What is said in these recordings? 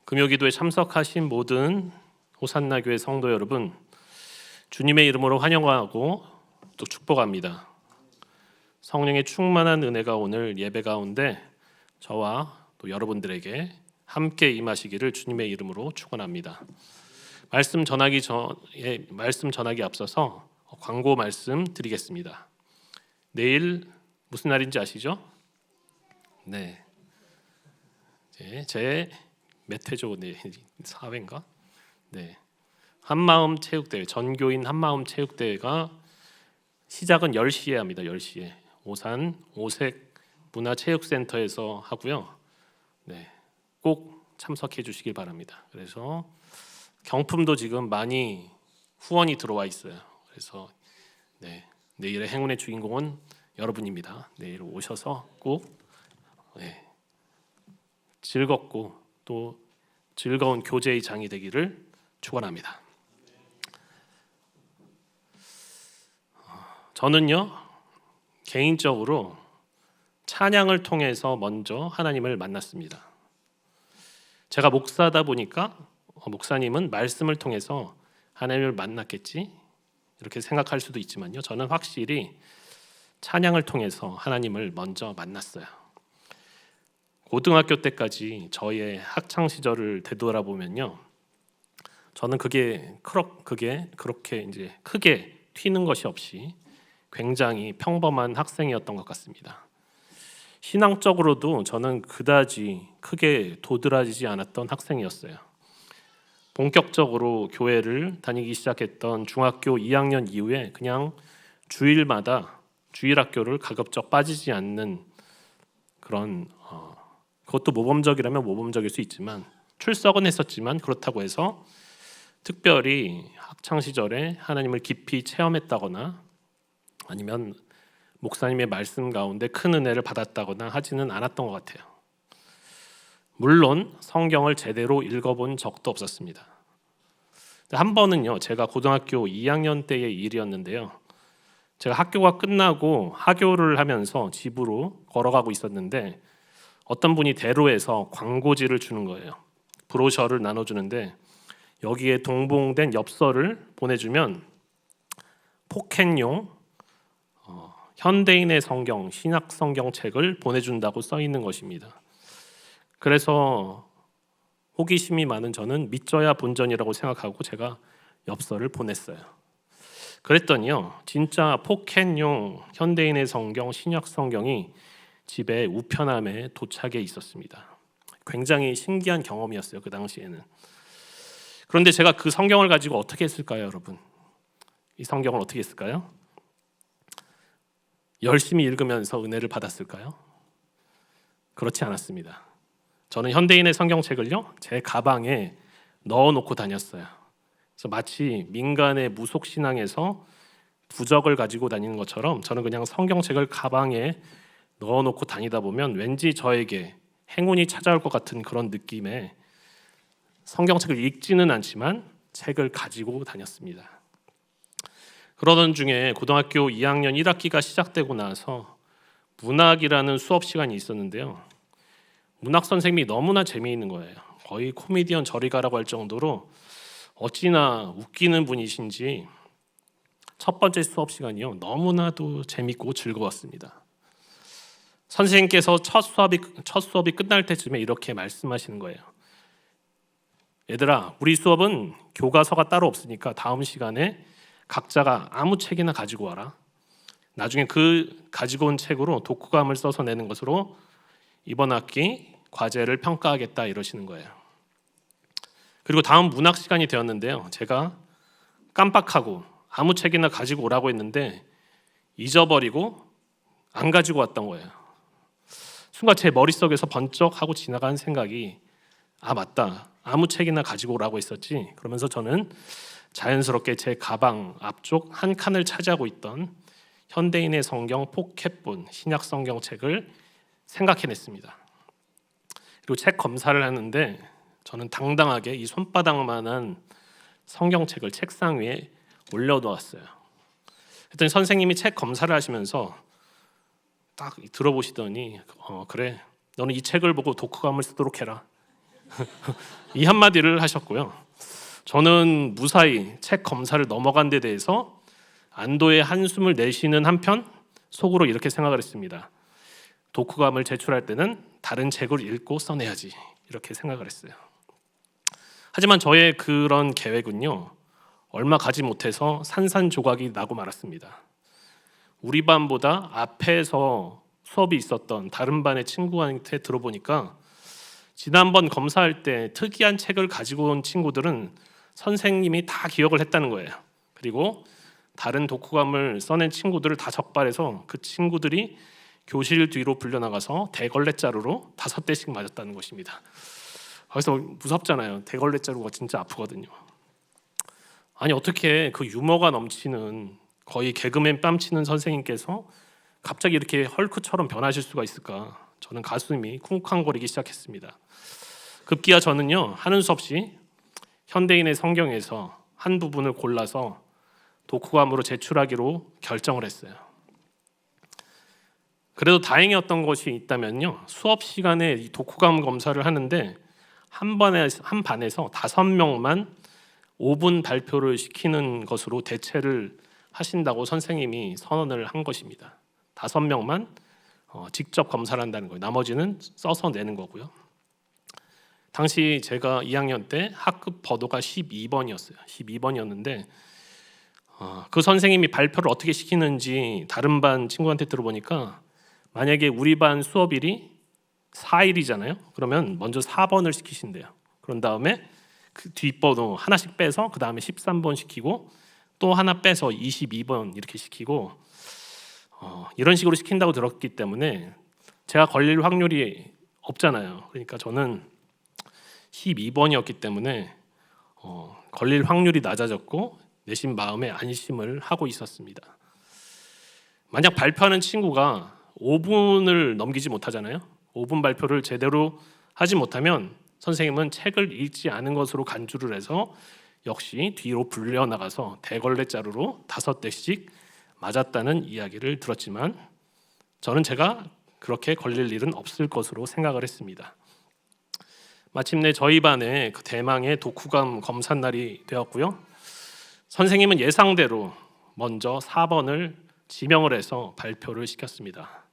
금요기도에 참석하신 모든 호산나 교회 성도 여러분, 주님의 이름으로 환영하고 또 축복합니다. 성령의 충만한 은혜가 오늘 예배 가운데 저와 또 여러분들에게 함께 임하시기를 주님의 이름으로 축원합니다. 말씀 전하기 앞서서 광고 말씀 드리겠습니다. 내일 무슨 날인지 아시죠? 네, 제 몇 회죠? 네, 4회인가? 네, 한마음 체육대회, 전교인 한마음 체육대회가 시작은 10시에 합니다. 10시에 오산 오색 문화체육센터에서 하고요. 네, 꼭 참석해 주시길 바랍니다. 그래서 경품도 지금 많이 후원이 들어와 있어요. 그래서 내일의 행운의 주인공은 여러분입니다. 내일 오셔서 꼭 즐겁고 또 즐거운 교제의 장이 되기를 축원합니다. 저는요, 개인적으로 찬양을 통해서 먼저 하나님을 만났습니다. 제가 목사다 보니까 목사님은 말씀을 통해서 하나님을 만났겠지 이렇게 생각할 수도 있지만요, 저는 확실히 찬양을 통해서 하나님을 먼저 만났어요. 고등학교 때까지 저의 학창 시절을 되돌아보면요, 저는 그게 그렇게 이제 크게 튀는 것이 없이 굉장히 평범한 학생이었던 것 같습니다. 신앙적으로도 저는 그다지 크게 도드라지지 않았던 학생이었어요. 본격적으로 교회를 다니기 시작했던 중학교 2학년 이후에 그냥 주일마다 주일학교를 가급적 빠지지 않는 그런 그것도 모범적이라면 모범적일 수 있지만 출석은 했었지만 그렇다고 해서 특별히 학창 시절에 하나님을 깊이 체험했다거나 아니면 목사님의 말씀 가운데 큰 은혜를 받았다거나 하지는 않았던 것 같아요. 물론 성경을 제대로 읽어본 적도 없었습니다. 한 번은요, 제가 고등학교 2학년 때의 일이었는데요, 제가 학교가 끝나고 하교를 하면서 집으로 걸어가고 있었는데 어떤 분이 대로에서 광고지를 주는 거예요. 브로셔를 나눠주는데 여기에 동봉된 엽서를 보내주면 포켓용 현대인의 성경, 신약 성경책을 보내준다고 써 있는 것입니다. 그래서 호기심이 많은 저는 믿져야 본전이라고 생각하고 제가 엽서를 보냈어요. 그랬더니요, 진짜 포켓용 현대인의 성경, 신약 성경이 집에 우편함에 도착해 있었습니다. 굉장히 신기한 경험이었어요, 그 당시에는. 그런데 제가 그 성경을 가지고 어떻게 했을까요, 여러분? 이 성경을 어떻게 했을까요? 열심히 읽으면서 은혜를 받았을까요? 그렇지 않았습니다. 저는 현대인의 성경책을요, 제 가방에 넣어놓고 다녔어요. 그래서 마치 민간의 무속신앙에서 부적을 가지고 다니는 것처럼 저는 그냥 성경책을 가방에 넣어놓고 다니다 보면 왠지 저에게 행운이 찾아올 것 같은 그런 느낌에 성경책을 읽지는 않지만 책을 가지고 다녔습니다. 그러던 중에 고등학교 2학년 1학기가 시작되고 나서 문학이라는 수업 시간이 있었는데요, 문학 선생님이 너무나 재미있는 거예요. 거의 코미디언 저리 가라고 할 정도로 어찌나 웃기는 분이신지 첫 번째 수업 시간이요, 너무나도 재밌고 즐거웠습니다. 선생님께서 첫 수업이 끝날 때쯤에 이렇게 말씀하시는 거예요. 얘들아, 우리 수업은 교과서가 따로 없으니까 다음 시간에 각자가 아무 책이나 가지고 와라. 나중에 그 가지고 온 책으로 독후감을 써서 내는 것으로 이번 학기 과제를 평가하겠다 이러시는 거예요. 그리고 다음 문학 시간이 되었는데요, 제가 깜빡하고 아무 책이나 가지고 오라고 했는데 잊어버리고 안 가지고 왔던 거예요. 순간 제 머릿속에서 번쩍 하고 지나간 생각이, 아 맞다, 아무 책이나 가지고 오라고 했었지. 그러면서 저는 자연스럽게 제 가방 앞쪽 한 칸을 차지하고 있던 현대인의 성경 포켓본 신약 성경책을 생각해냈습니다. 그리고 책 검사를 하는데 저는 당당하게 이 손바닥만한 성경책을 책상 위에 올려놓았어요. 그랬더니 선생님이 책 검사를 하시면서 딱 들어보시더니 그래, 너는 이 책을 보고 독후감을 쓰도록 해라 이 한마디를 하셨고요. 저는 무사히 책 검사를 넘어간 데 대해서 안도의 한숨을 내쉬는 한편 속으로 이렇게 생각을 했습니다. 독후감을 제출할 때는 다른 책을 읽고 써내야지, 이렇게 생각을 했어요. 하지만 저의 그런 계획은요, 얼마 가지 못해서 산산조각이 나고 말았습니다. 우리 반보다 앞에서 수업이 있었던 다른 반의 친구한테 들어보니까 지난번 검사할 때 특이한 책을 가지고 온 친구들은 선생님이 다 기억을 했다는 거예요. 그리고 다른 독후감을 써낸 친구들을 다 적발해서 그 친구들이 교실 뒤로 불려나가서 대걸레자루로 5대씩 맞았다는 것입니다. 그래서 무섭잖아요. 대걸레자루가 진짜 아프거든요. 아니, 어떻게 그 유머가 넘치는 거의 개그맨 뺨치는 선생님께서 갑자기 이렇게 헐크처럼 변하실 수가 있을까? 저는 가슴이 쿵쾅거리기 시작했습니다. 급기야 저는요, 하는 수 없이 현대인의 성경에서 한 부분을 골라서 독후감으로 제출하기로 결정을 했어요. 그래도 다행이었던 것이 있다면요, 수업 시간에 이 독후감 검사를 하는데 한 반에서 5명만 5분 발표를 시키는 것으로 대체를 하신다고 선생님이 선언을 한 것입니다. 5명만 직접 검사를 한다는 거예요. 나머지는 써서 내는 거고요. 당시 제가 2학년 때 학급 번호가 12번이었어요. 12번이었는데 그 선생님이 발표를 어떻게 시키는지 다른 반 친구한테 들어보니까, 만약에 우리 반 수업일이 4일이잖아요. 그러면 먼저 4번을 시키신대요. 그런 다음에 그 뒷번호 하나씩 빼서 그 다음에 13번 시키고 또 하나 빼서 22번 이렇게 시키고 이런 식으로 시킨다고 들었기 때문에 제가 걸릴 확률이 없잖아요. 그러니까 저는 12번이었기 때문에 걸릴 확률이 낮아졌고 내심 마음에 안심을 하고 있었습니다. 만약 발표하는 친구가 5분을 넘기지 못하잖아요. 5분 발표를 제대로 하지 못하면 선생님은 책을 읽지 않은 것으로 간주를 해서 역시 뒤로 불려나가서 대걸레자루로 5대씩 맞았다는 이야기를 들었지만 저는 제가 그렇게 걸릴 일은 없을 것으로 생각을 했습니다. 마침내 저희 반에 그 대망의 독후감 검사 날이 되었고요. 선생님은 예상대로 먼저 4번을 지명을 해서 발표를 시켰습니다.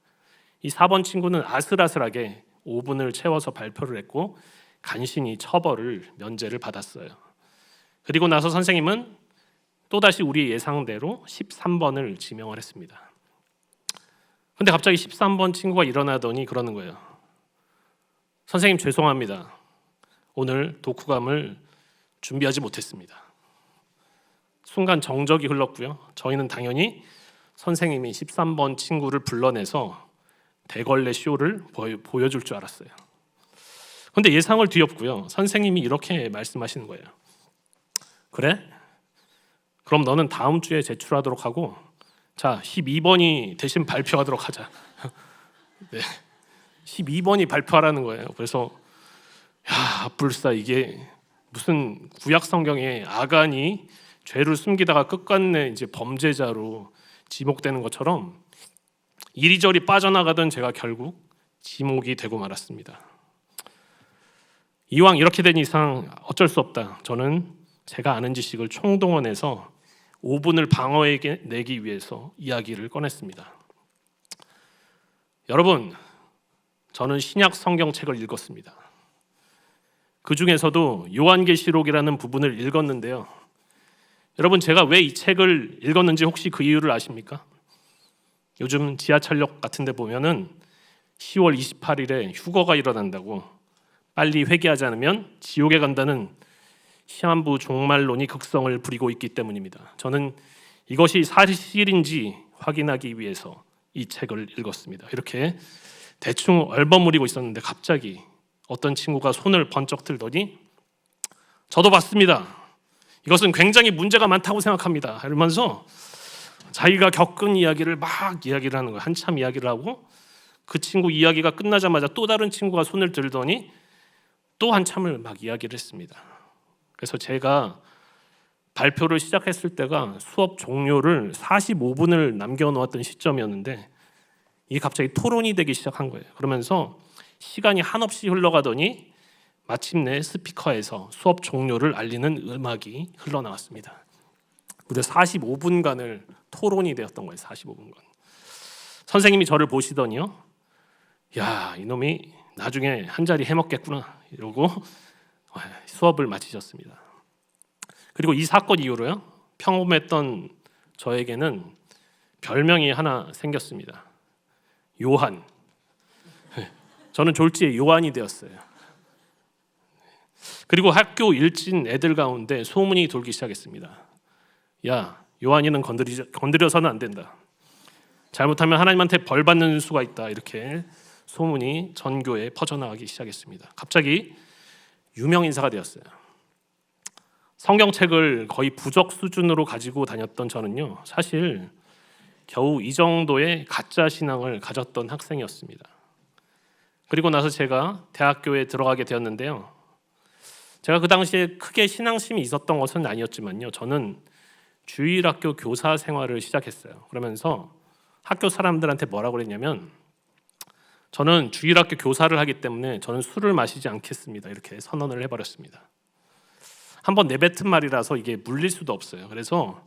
이 4번 친구는 아슬아슬하게 5분을 채워서 발표를 했고 간신히 처벌을 면제를 받았어요. 그리고 나서 선생님은 또다시 우리 예상대로 13번을 지명을 했습니다. 근데 갑자기 13번 친구가 일어나더니 그러는 거예요. 선생님, 죄송합니다. 오늘 독후감을 준비하지 못했습니다. 순간 정적이 흘렀고요. 저희는 당연히 선생님이 13번 친구를 불러내서 대걸레 쇼를 보여줄 줄 알았어요. 근데 예상을 뒤엎고요. 선생님이 이렇게 말씀하시는 거예요. 그래? 그럼 너는 다음 주에 제출하도록 하고, 자, 12번이 대신 발표하도록 하자. 네, 12번이 발표하라는 거예요. 그래서 불사, 이게 무슨 구약 성경에 아간이 죄를 숨기다가 끝끝내 이제 범죄자로 지목되는 것처럼 이리저리 빠져나가던 제가 결국 지목이 되고 말았습니다. 이왕 이렇게 된 이상 어쩔 수 없다. 저는 제가 아는 지식을 총동원해서 5분을 방어내기 위해서 이야기를 꺼냈습니다. 여러분, 저는 신약 성경책을 읽었습니다. 그 중에서도 요한계시록이라는 부분을 읽었는데요. 여러분, 제가 왜 이 책을 읽었는지 혹시 그 이유를 아십니까? 요즘 지하철역 같은 데 보면은 10월 28일에 휴거가 일어난다고, 빨리 회개하지 않으면 지옥에 간다는 시한부 종말론이 극성을 부리고 있기 때문입니다. 저는 이것이 사실인지 확인하기 위해서 이 책을 읽었습니다. 이렇게 대충 얼버무리고 있었는데 갑자기 어떤 친구가 손을 번쩍 들더니 저도 봤습니다. 이것은 굉장히 문제가 많다고 생각합니다. 이러면서 자기가 겪은 이야기를 막 이야기를 하는 거예요. 한참 이야기를 하고 그 친구 이야기가 끝나자마자 또 다른 친구가 손을 들더니 또 한참을 막 이야기를 했습니다. 그래서 제가 발표를 시작했을 때가 수업 종료를 45분을 남겨놓았던 시점이었는데 이게 갑자기 토론이 되기 시작한 거예요. 그러면서 시간이 한없이 흘러가더니 마침내 스피커에서 수업 종료를 알리는 음악이 흘러나왔습니다. 무려 45분간을 토론이 되었던 거예요. 45분간. 선생님이 저를 보시더니요, 야, 이놈이 나중에 한 자리 해먹겠구나 이러고 수업을 마치셨습니다. 그리고 이 사건 이후로요, 평범했던 저에게는 별명이 하나 생겼습니다. 요한. 저는 졸지에 요한이 되었어요. 그리고 학교 일진 애들 가운데 소문이 돌기 시작했습니다. 야, 요한이는 건드려서는 안 된다. 잘못하면 하나님한테 벌 받는 수가 있다. 이렇게 소문이 전교에 퍼져나가기 시작했습니다. 갑자기 유명 인사가 되었어요. 성경책을 거의 부적 수준으로 가지고 다녔던 저는요, 사실 겨우 이 정도의 가짜 신앙을 가졌던 학생이었습니다. 그리고 나서 제가 대학교에 들어가게 되었는데요, 제가 그 당시에 크게 신앙심이 있었던 것은 아니었지만요, 저는 주일학교 교사 생활을 시작했어요. 그러면서 학교 사람들한테 뭐라고 그랬냐면, 저는 주일학교 교사를 하기 때문에 저는 술을 마시지 않겠습니다. 이렇게 선언을 해버렸습니다. 한번 내뱉은 말이라서 이게 물릴 수도 없어요. 그래서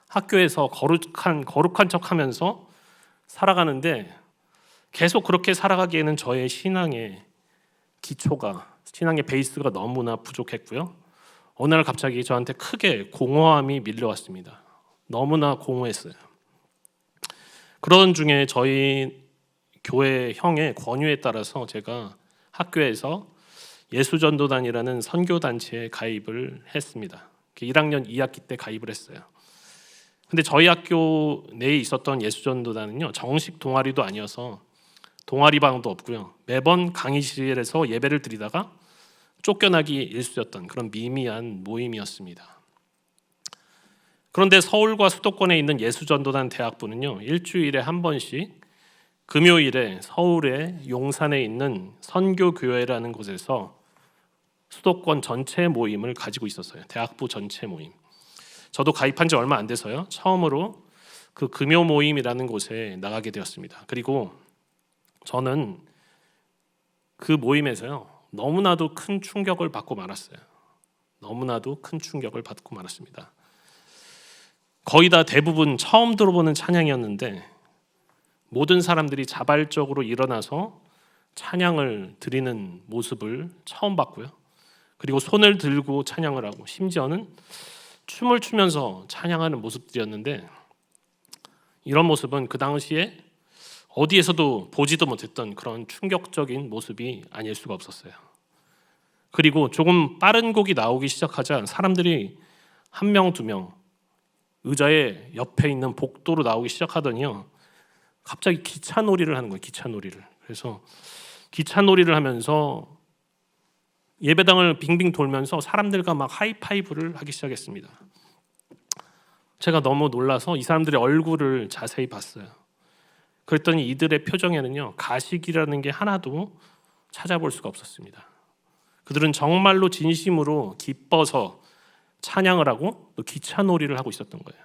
학교에서 거룩한 척하면서 살아가는데, 계속 그렇게 살아가기에는 저의 신앙의 기초가, 신앙의 베이스가 너무나 부족했고요. 어느 날 갑자기 저한테 크게 공허함이 밀려왔습니다. 너무나 공허했어요. 그런 중에 저희 교회 형의 권유에 따라서 제가 학교에서 예수전도단이라는 선교단체에 가입을 했습니다. 1학년 2학기 때 가입을 했어요. 근데 저희 학교 내에 있었던 예수전도단은요, 정식 동아리도 아니어서 동아리방도 없고요, 매번 강의실에서 예배를 드리다가 쫓겨나기 일쑤였던 그런 미미한 모임이었습니다. 그런데 서울과 수도권에 있는 예수전도단 대학부는요, 일주일에 한 번씩 금요일에 서울의 용산에 있는 선교교회라는 곳에서 수도권 전체 모임을 가지고 있었어요. 대학부 전체 모임. 저도 가입한 지 얼마 안 돼서요, 처음으로 그 금요 모임이라는 곳에 나가게 되었습니다. 그리고 저는 그 모임에서요, 너무나도 큰 충격을 받고 말았어요. 너무나도 큰 충격을 받고 말았습니다. 거의 다 대부분 처음 들어보는 찬양이었는데, 모든 사람들이 자발적으로 일어나서 찬양을 드리는 모습을 처음 봤고요. 그리고 손을 들고 찬양을 하고, 심지어는 춤을 추면서 찬양하는 모습들이었는데, 이런 모습은 그 당시에 어디에서도 보지도 못했던 그런 충격적인 모습이 아닐 수가 없었어요. 그리고 조금 빠른 곡이 나오기 시작하자 사람들이 한 명, 두 명 의자의 옆에 있는 복도로 나오기 시작하더니요, 갑자기 기차놀이를 하는 거예요. 기차놀이를. 그래서 기차놀이를 하면서 예배당을 빙빙 돌면서 사람들과 막 하이파이브를 하기 시작했습니다. 제가 너무 놀라서 이 사람들의 얼굴을 자세히 봤어요. 그랬더니 이들의 표정에는요, 가식이라는 게 하나도 찾아볼 수가 없었습니다. 그들은 정말로 진심으로 기뻐서 찬양을 하고 또 기차놀이를 하고 있었던 거예요.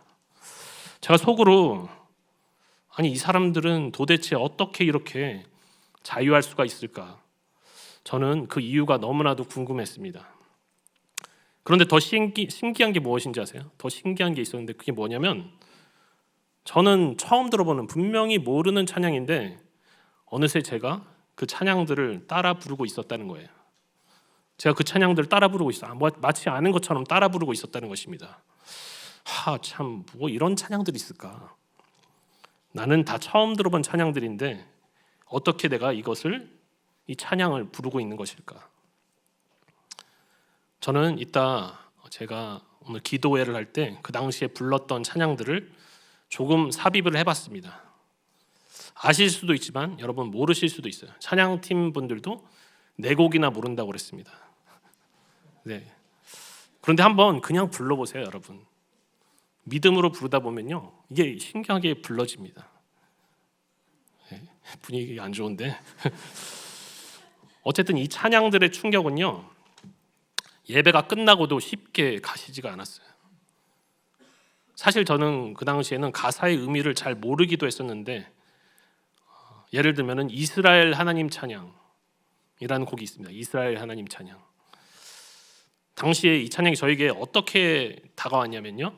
제가 속으로, 아니 이 사람들은 도대체 어떻게 이렇게 자유할 수가 있을까? 저는 그 이유가 너무나도 궁금했습니다. 그런데 더 신기한 게 무엇인지 아세요? 더 신기한 게 있었는데, 그게 뭐냐면, 저는 처음 들어보는, 분명히 모르는 찬양인데 어느새 제가 그 찬양들을 따라 부르고 있었다는 거예요. 제가 그 찬양들을 따라 부르고 있어요. 마치 아는 것처럼 따라 부르고 있었다는 것입니다. 참, 뭐 이런 찬양들이 있을까? 나는 다 처음 들어본 찬양들인데 어떻게 내가 이 찬양을 부르고 있는 것일까? 저는 이따 제가 오늘 기도회를 할 때 그 당시에 불렀던 찬양들을 조금 삽입을 해봤습니다. 아실 수도 있지만 여러분 모르실 수도 있어요. 찬양팀 분들도 4곡이나 모른다고 그랬습니다. 네. 그런데 한번 그냥 불러보세요, 여러분. 믿음으로 부르다 보면요, 이게 신기하게 불러집니다. 네. 분위기 안 좋은데 어쨌든 이 찬양들의 충격은요, 예배가 끝나고도 쉽게 가시지가 않았어요. 사실 저는 그 당시에는 가사의 의미를 잘 모르기도 했었는데, 예를 들면 이스라엘 하나님 찬양이라는 곡이 있습니다. 이스라엘 하나님 찬양. 당시에 이 찬양이 저에게 어떻게 다가왔냐면요.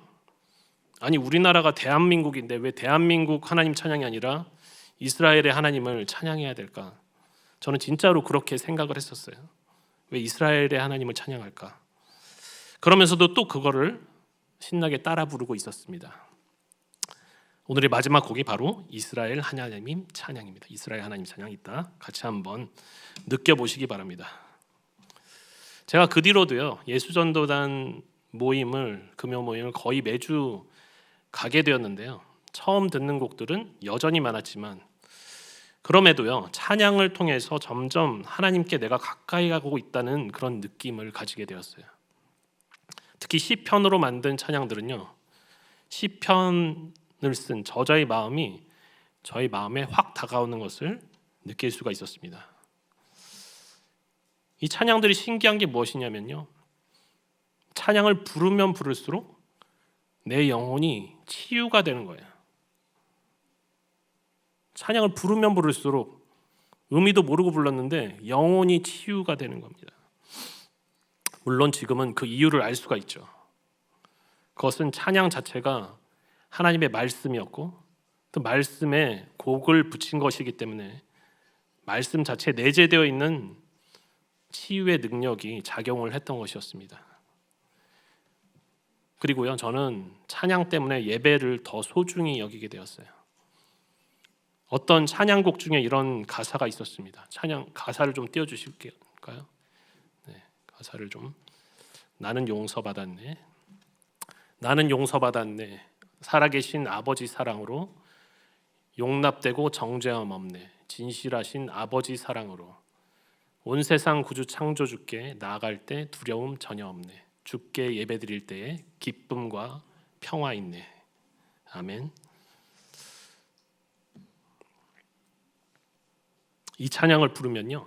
아니 우리나라가 대한민국인데 왜 대한민국 하나님 찬양이 아니라 이스라엘의 하나님을 찬양해야 될까? 저는 진짜로 그렇게 생각을 했었어요. 왜 이스라엘의 하나님을 찬양할까? 그러면서도 또 그거를 신나게 따라 부르고 있었습니다. 오늘의 마지막 곡이 바로 이스라엘 하나님 찬양입니다. 이스라엘 하나님 찬양 있다. 같이 한번 느껴보시기 바랍니다. 제가 그 뒤로도요 예수전도단 금요 모임을 거의 매주 가게 되었는데요. 처음 듣는 곡들은 여전히 많았지만 그럼에도요 찬양을 통해서 점점 하나님께 내가 가까이 가고 있다는 그런 느낌을 가지게 되었어요. 특히 시편으로 만든 찬양들은요 시편을 쓴 저자의 마음이 저희 마음에 확 다가오는 것을 느낄 수가 있었습니다. 이 찬양들이 신기한 게 무엇이냐면요 찬양을 부르면 부를수록 내 영혼이 치유가 되는 거예요. 찬양을 부르면 부를수록 의미도 모르고 불렀는데 영혼이 치유가 되는 겁니다. 물론 지금은 그 이유를 알 수가 있죠. 그것은 찬양 자체가 하나님의 말씀이었고 그 말씀에 곡을 붙인 것이기 때문에 말씀 자체에 내재되어 있는 치유의 능력이 작용을 했던 것이었습니다. 그리고요 저는 찬양 때문에 예배를 더 소중히 여기게 되었어요. 어떤 찬양곡 중에 이런 가사가 있었습니다. 찬양 가사를 좀 띄워주실까요? 네, 가사를 좀 나는 용서받았네. 나는 용서받았네. 살아계신 아버지 사랑으로 용납되고 정죄함 없네. 진실하신 아버지 사랑으로 온 세상 구주 창조주께 나아갈 때 두려움 전혀 없네. 주께 예배드릴 때에 기쁨과 평화 있네. 아멘. 이 찬양을 부르면요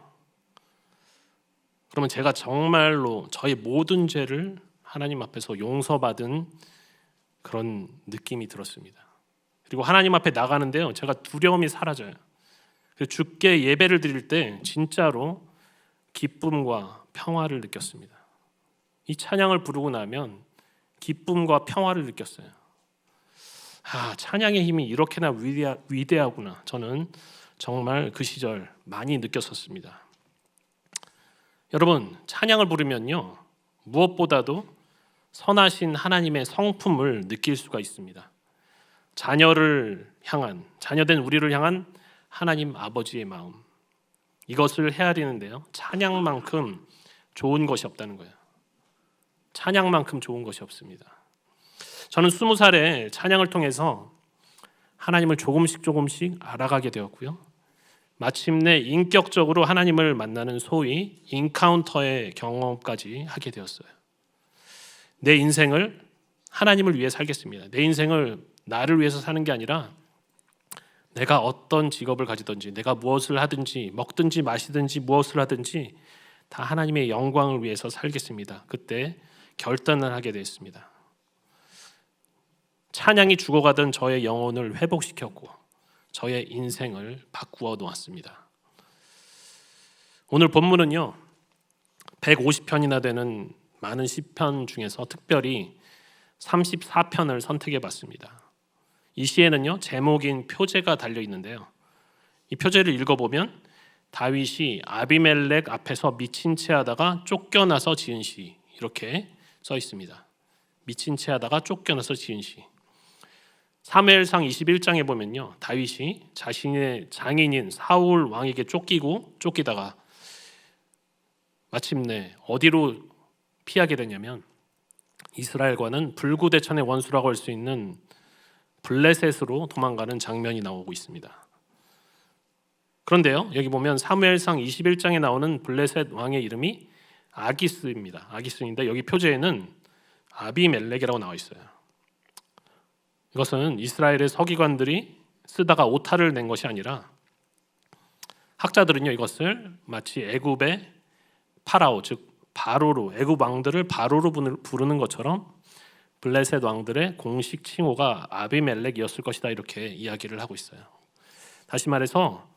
그러면 제가 정말로 저의 모든 죄를 하나님 앞에서 용서받은 그런 느낌이 들었습니다. 그리고 하나님 앞에 나가는데요 제가 두려움이 사라져요. 주께 예배를 드릴 때 진짜로 기쁨과 평화를 느꼈습니다. 이 찬양을 부르고 나면 기쁨과 평화를 느꼈어요. 찬양의 힘이 이렇게나 위대하구나. 저는 정말 그 시절 많이 느꼈었습니다. 여러분, 찬양을 부르면요 무엇보다도 선하신 하나님의 성품을 느낄 수가 있습니다. 자녀된 우리를 향한 하나님 아버지의 마음, 이것을 헤아리는데요 찬양만큼 좋은 것이 없다는 거예요. 찬양만큼 좋은 것이 없습니다. 저는 20살에 찬양을 통해서 하나님을 조금씩 알아가게 되었고요 마침내 인격적으로 하나님을 만나는 소위 인카운터의 경험까지 하게 되었어요. 내 인생을 하나님을 위해 살겠습니다. 내 인생을 나를 위해서 사는 게 아니라 내가 어떤 직업을 가지든지 내가 무엇을 하든지 먹든지 마시든지 무엇을 하든지 다 하나님의 영광을 위해서 살겠습니다. 그때 결단을 하게 됐습니다. 찬양이 죽어가던 저의 영혼을 회복시켰고 저의 인생을 바꾸어 놓았습니다. 오늘 본문은요 150편이나 되는 많은 시편 중에서 특별히 34편을 선택해 봤습니다. 이 시에는요 제목인 표제가 달려 있는데요 이 표제를 읽어보면 다윗이 아비멜렉 앞에서 미친 채 하다가 쫓겨나서 지은 시, 이렇게 써 있습니다. 미친 채 하다가 쫓겨나서 지은 시. 사무엘상 21장에 보면요 다윗이 자신의 장인인 사울 왕에게 쫓기다가 마침내 어디로 피하게 되냐면 이스라엘과는 불구대천의 원수라고 할 수 있는 블레셋으로 도망가는 장면이 나오고 있습니다. 그런데요 여기 보면 사무엘상 21장에 나오는 블레셋 왕의 이름이 아기스입니다. 아기스인데 여기 표제에는 아비멜렉이라고 나와 있어요. 이것은 이스라엘의 서기관들이 쓰다가 오타를 낸 것이 아니라 학자들은요 이것을 마치 애굽의 파라오, 즉 바로로, 애굽 왕들을 바로로 부르는 것처럼 블레셋 왕들의 공식 칭호가 아비멜렉이었을 것이다, 이렇게 이야기를 하고 있어요. 다시 말해서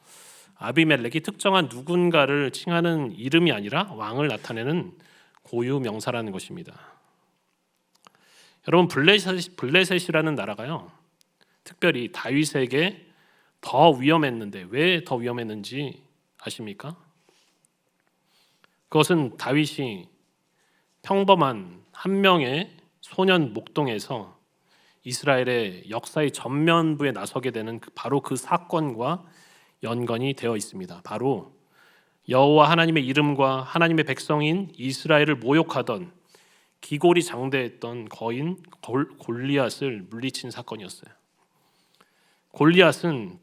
아비멜렉이 특정한 누군가를 칭하는 이름이 아니라 왕을 나타내는 고유 명사라는 것입니다. 여러분, 블레셋이라는 나라가요, 특별히 다윗에게 더 위험했는데 왜 더 위험했는지 아십니까? 그것은 다윗이 평범한 한 명의 소년 목동에서 이스라엘의 역사의 전면부에 나서게 되는 바로 그 사건과 연관이 되어 있습니다. 바로 여호와 하나님의 이름과 하나님의 백성인 이스라엘을 모욕하던 기골이 장대했던 거인 골리앗을 물리친 사건이었어요. 골리앗은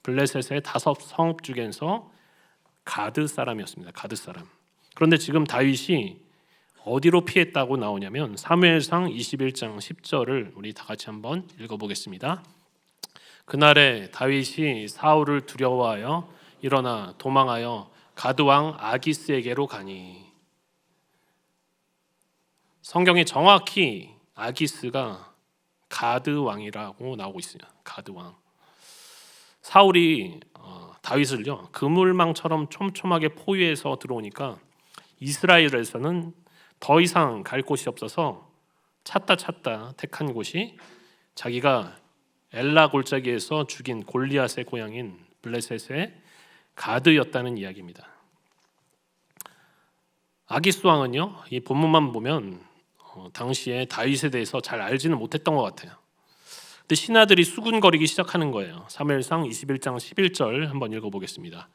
블레셋의 5 성읍 중에서 가드 사람이었습니다. 가드 사람. 그런데 지금 다윗이 어디로 피했다고 나오냐면 사무엘상 21장 10절을 우리 다 같이 한번 읽어보겠습니다. 그날에 다윗이 사울을 두려워하여 일어나 도망하여 가드왕 아기스에게로 가니. 성경에 정확히 아기스가 가드왕이라고 나오고 있어요. 가드왕. 사울이 다윗을요, 그물망처럼 촘촘하게 포위해서 들어오니까 이스라엘에서는 더 이상 갈 곳이 없어서 찾다 택한 곳이 자기가 엘라 골짜기에서 죽인 골리앗의 고향인 블레셋의 가드였다는 이야기입니다. 아기스 왕은요, 이 본문만 보면 당시에 다윗에 대해서 잘 알지는 못했던 것 같아요. 근데 신하들이 수군거리기 시작하는 거예요. 사무엘상 21장 11절 한번 읽어보겠습니다.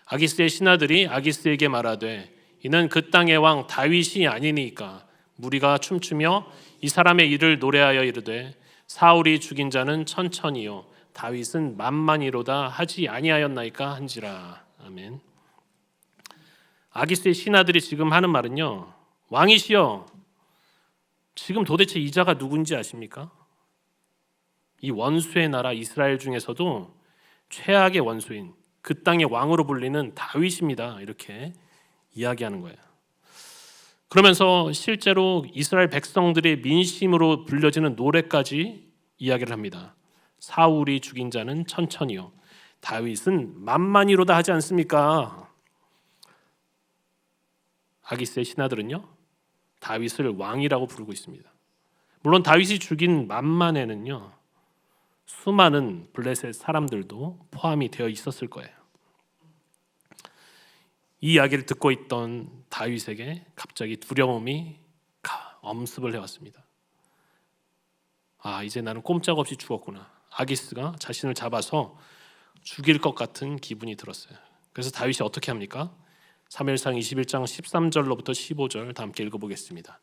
아기스의 신하들이 아기스에게 말하되 이는 그 땅의 왕 다윗이 아니니까 무리가 춤추며 이 사람의 일을 노래하여 이르되 사울이 죽인 자는 천천히요 다윗은 만만이로다 하지 아니하였나이까 한지라. 아멘. 아기스의 신하들이 지금 하는 말은요, 왕이시여, 지금 도대체 이 자가 누군지 아십니까? 이 원수의 나라 이스라엘 중에서도 최악의 원수인 그 땅의 왕으로 불리는 다윗입니다. 이렇게 이야기하는 거예요. 그러면서 실제로 이스라엘 백성들의 민심으로 불려지는 노래까지 이야기를 합니다. 사울이 죽인 자는 천천히요 다윗은 만만이로다 하지 않습니까? 아기스의 신하들은요, 다윗을 왕이라고 부르고 있습니다. 물론 다윗이 죽인 만만에는요, 수많은 블레셋 사람들도 포함이 되어 있었을 거예요. 이 이야기를 듣고 있던 다윗에게 갑자기 두려움이 엄습을 해왔습니다. 아, 이제 나는 꼼짝없이 죽었구나. 아기스가 자신을 잡아서 죽일 것 같은 기분이 들었어요. 그래서 다윗이 어떻게 합니까? 사무엘상 21장 13절로부터 15절 다 함께 읽어보겠습니다.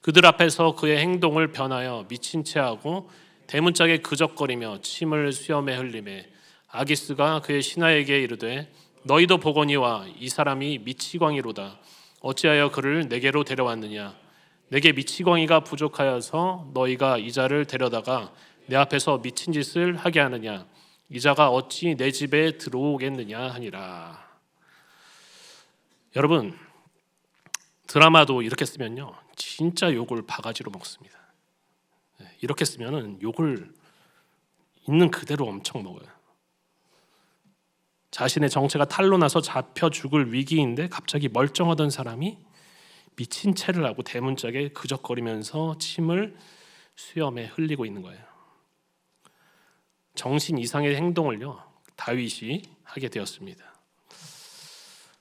그들 앞에서 그의 행동을 변하여 미친 채 하고 대문짝에 그적거리며 침을 수염에 흘리매 아기스가 그의 신하에게 이르되 너희도 보거니와 이 사람이 미치광이로다. 어찌하여 그를 내게로 데려왔느냐? 내게 미치광이가 부족하여서 너희가 이 자를 데려다가 내 앞에서 미친 짓을 하게 하느냐? 이 자가 어찌 내 집에 들어오겠느냐 하니라. 여러분, 드라마도 이렇게 쓰면요, 진짜 욕을 바가지로 먹습니다. 이렇게 쓰면은 욕을 있는 그대로 엄청 먹어요. 자신의 정체가 탄로 나서 잡혀 죽을 위기인데 갑자기 멀쩡하던 사람이 미친 채를 하고 대문짝에 그적거리면서 침을 수염에 흘리고 있는 거예요. 정신 이상의 행동을요, 다윗이 하게 되었습니다.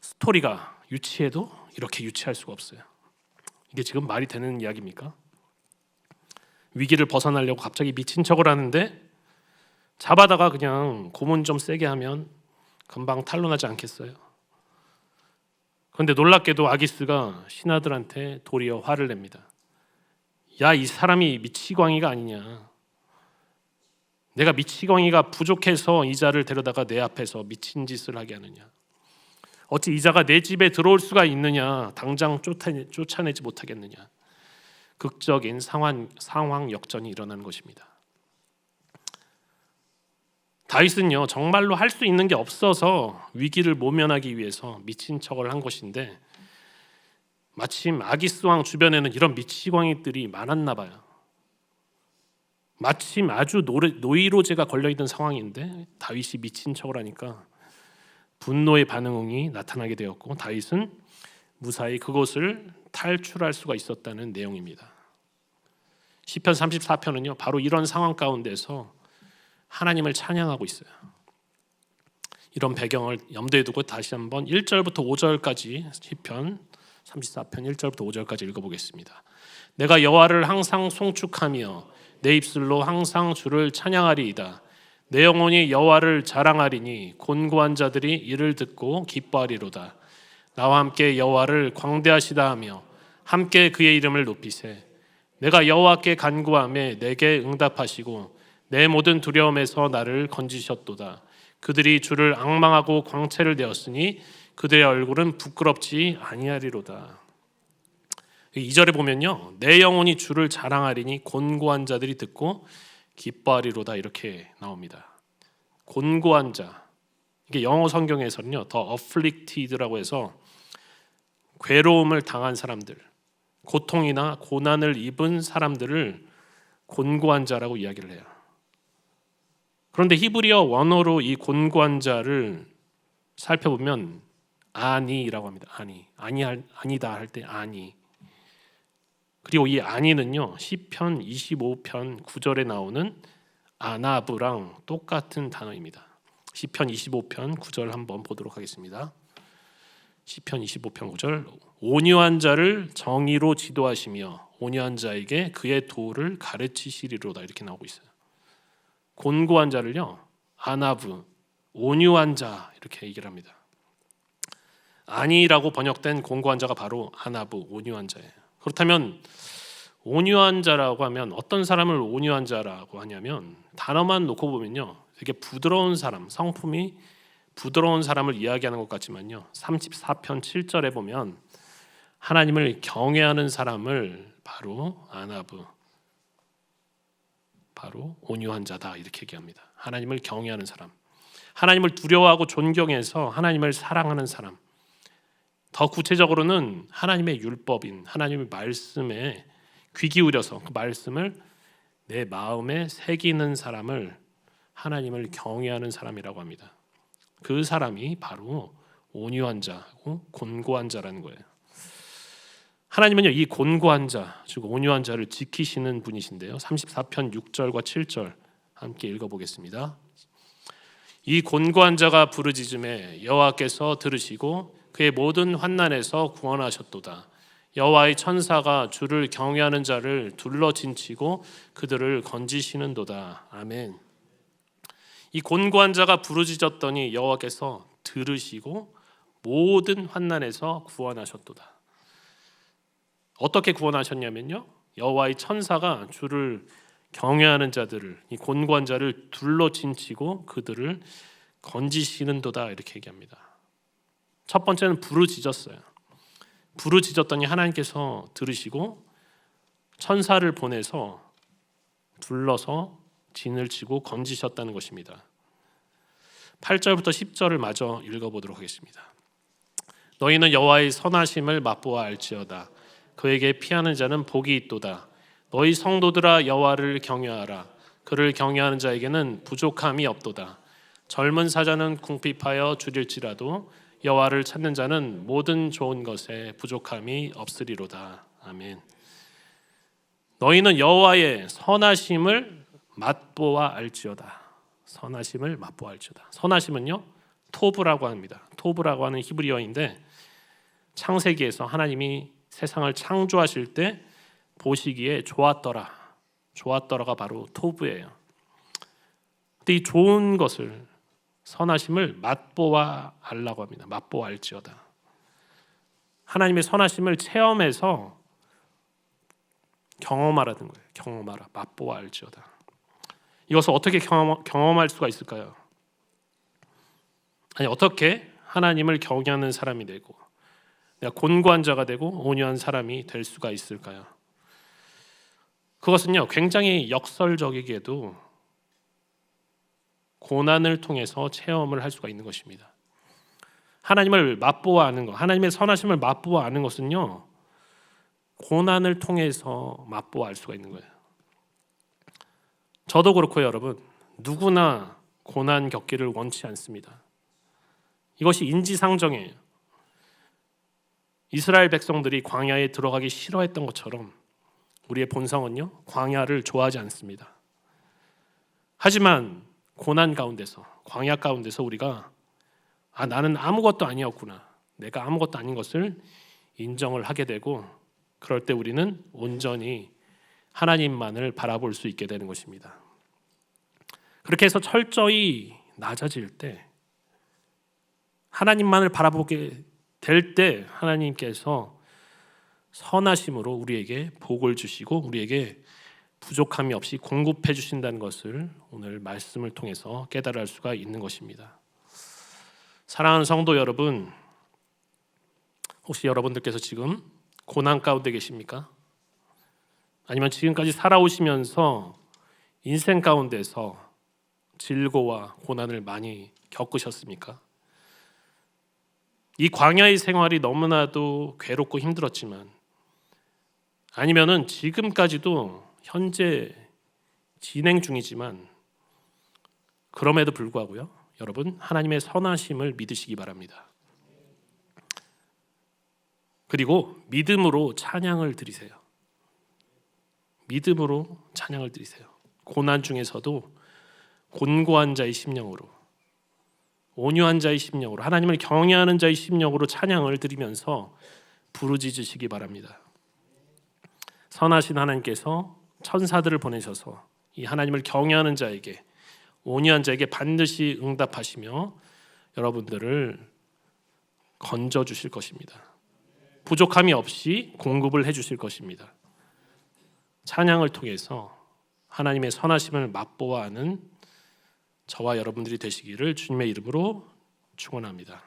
스토리가 유치해도 이렇게 유치할 수가 없어요. 이게 지금 말이 되는 이야기입니까? 위기를 벗어나려고 갑자기 미친 척을 하는데 잡아다가 그냥 고문 좀 세게 하면 금방 탄로나지 않겠어요? 그런데 놀랍게도 아기스가 신하들한테 도리어 화를 냅니다. 야, 이 사람이 미치광이가 아니냐? 내가 미치광이가 부족해서 이 자를 데려다가 내 앞에서 미친 짓을 하게 하느냐? 어찌 이 자가 내 집에 들어올 수가 있느냐? 당장 쫓아내지 못하겠느냐? 극적인 상황 역전이 일어나는 것입니다. 다윗은요, 정말로 할 수 있는 게 없어서 위기를 모면하기 위해서 미친 척을 한 것인데 마침 아기스 왕 주변에는 이런 미치광이들이 많았나 봐요. 마침 아주 노이로제가 걸려있던 상황인데 다윗이 미친 척을 하니까 분노의 반응이 나타나게 되었고 다윗은 무사히 그곳을 탈출할 수가 있었다는 내용입니다. 시편 34편은요 바로 이런 상황 가운데서 하나님을 찬양하고 있어요. 이런 배경을 염두에 두고 다시 한번 1절부터 5절까지 시편 34편 1절부터 5절까지 읽어보겠습니다. 내가 여호와를 항상 송축하며 내 입술로 항상 주를 찬양하리이다. 내 영혼이 여호와를 자랑하리니 곤고한 자들이 이를 듣고 기뻐하리로다. 나와 함께 여호와를 광대하시다 하며 함께 그의 이름을 높이세. 내가 여호와께 간구하며 내게 응답하시고 내 모든 두려움에서 나를 건지셨도다. 그들이 주를 앙망하고 광채를 내었으니 그들의 얼굴은 부끄럽지 아니하리로다. 2절에 보면요, 내 영혼이 주를 자랑하리니 곤고한 자들이 듣고 기뻐하리로다 이렇게 나옵니다. 곤고한 자, 이게 영어 성경에서는요 더 afflicted라고 해서 괴로움을 당한 사람들, 고통이나 고난을 입은 사람들을 곤고한 자라고 이야기를 해요. 그런데 히브리어 원어로 이 곤고한 자를 살펴보면 아니라고 합니다. 아니다 할 때 아니. 그리고 이 아니는요 시편 25편 9절에 나오는 아나브랑 똑같은 단어입니다. 시편 25편 9절 한번 보도록 하겠습니다. 시편 25편 9절 온유한 자를 정의로 지도하시며 온유한 자에게 그의 도를 가르치시리로다 이렇게 나오고 있어요. 곤고한 자를요 아나브 온유한 자 이렇게 얘기를 합니다. 아니라고 번역된 곤고한 자가 바로 아나브 온유한 자예요. 그렇다면 온유한 자라고 하면 어떤 사람을 온유한 자라고 하냐면 단어만 놓고 보면요 되게 부드러운 사람, 성품이 부드러운 사람을 이야기하는 것 같지만요 34편 7절에 보면 하나님을 경외하는 사람을 바로 아나브, 바로 온유한 자다 이렇게 얘기합니다. 하나님을 경외하는 사람, 하나님을 두려워하고 존경해서 하나님을 사랑하는 사람, 더 구체적으로는 하나님의 율법인 하나님의 말씀에 귀 기울여서 그 말씀을 내 마음에 새기는 사람을 하나님을 경외하는 사람이라고 합니다. 그 사람이 바로 온유한 자고 곤고한 자라는 거예요. 하나님은요 이 곤고한 자, 즉 온유한 자를 지키시는 분이신데요 34편 6절과 7절 함께 읽어보겠습니다. 이 곤고한 자가 부르짖음에 여호와께서 들으시고 그의 모든 환난에서 구원하셨도다. 여호와의 천사가 주를 경외하는 자를 둘러 진치고 그들을 건지시는도다. 아멘. 이 곤고한 자가 부르짖었더니 여호와께서 들으시고 모든 환난에서 구원하셨도다. 어떻게 구원하셨냐면요 여호와의 천사가 주를 경외하는 자들을, 이 곤고한 자를 둘러 진치고 그들을 건지시는도다 이렇게 얘기합니다. 첫 번째는 부르짖었어요. 부르짖었더니 하나님께서 들으시고 천사를 보내서 둘러서 진을 치고 건지셨다는 것입니다. 8절부터 10절을 마저 읽어보도록 하겠습니다. 너희는 여호와의 선하심을 맛보아 알지어다. 그에게 피하는 자는 복이 있도다. 너희 성도들아 여호와를 경외하라. 그를 경외하는 자에게는 부족함이 없도다. 젊은 사자는 궁핍하여 줄일지라도 여호와를 찾는 자는 모든 좋은 것에 부족함이 없으리로다. 아멘. 너희는 여호와의 선하심을 맛보아 알지어다. 선하심을 맛보아 알지어다. 선하심은요 토브라고 합니다. 토브라고 하는 히브리어인데 창세기에서 하나님이 세상을 창조하실 때 보시기에 좋았더라가 바로 토브예요. 근데 이 좋은 것을 선하심을 맛보아 알라고 합니다. 맛보아 알지어다. 하나님의 선하심을 체험해서 경험하라는 거예요. 경험하라. 맛보아 알지어다. 이것을 어떻게 경험할 수가 있을까요? 아니 어떻게 하나님을 경외하는 사람이 되고 내가 곤고한 자가 되고 온유한 사람이 될 수가 있을까요? 그것은요 굉장히 역설적이게도 고난을 통해서 체험을 할 수가 있는 것입니다. 하나님을 맛보아 아는 것, 하나님의 선하심을 맛보아 아는 것은요 고난을 통해서 맛보아 알 수가 있는 거예요. 저도 그렇고요 여러분, 누구나 고난 겪기를 원치 않습니다. 이것이 인지상정이에요. 이스라엘 백성들이 광야에 들어가기 싫어했던 것처럼 우리의 본성은요, 광야를 좋아하지 않습니다. 하지만 고난 가운데서, 광야 가운데서 우리가 나는 아무것도 아니었구나, 내가 아무것도 아닌 것을 인정을 하게 되고, 그럴 때 우리는 온전히 하나님만을 바라볼 수 있게 되는 것입니다. 그렇게 해서 철저히 낮아질 때, 하나님만을 바라보게 될 때 하나님께서 선하심으로 우리에게 복을 주시고 우리에게 부족함이 없이 공급해 주신다는 것을 오늘 말씀을 통해서 깨달을 수가 있는 것입니다. 사랑하는 성도 여러분, 혹시 여러분들께서 지금 고난 가운데 계십니까? 아니면 지금까지 살아오시면서 인생 가운데서 질고와 고난을 많이 겪으셨습니까? 이 광야의 생활이 너무나도 괴롭고 힘들었지만, 아니면은 지금까지도 현재 진행 중이지만, 그럼에도 불구하고요, 여러분 하나님의 선하심을 믿으시기 바랍니다. 그리고 믿음으로 찬양을 드리세요. 믿음으로 찬양을 드리세요. 고난 중에서도 곤고한 자의 심령으로, 온유한 자의 심령으로, 하나님을 경외하는 자의 심령으로 찬양을 드리면서 부르짖으시기 바랍니다. 선하신 하나님께서 천사들을 보내셔서 이 하나님을 경외하는 자에게, 온유한 자에게 반드시 응답하시며 여러분들을 건져 주실 것입니다. 부족함이 없이 공급을 해 주실 것입니다. 찬양을 통해서 하나님의 선하심을 맛보아 아는 저와 여러분들이 되시기를 주님의 이름으로 축원합니다.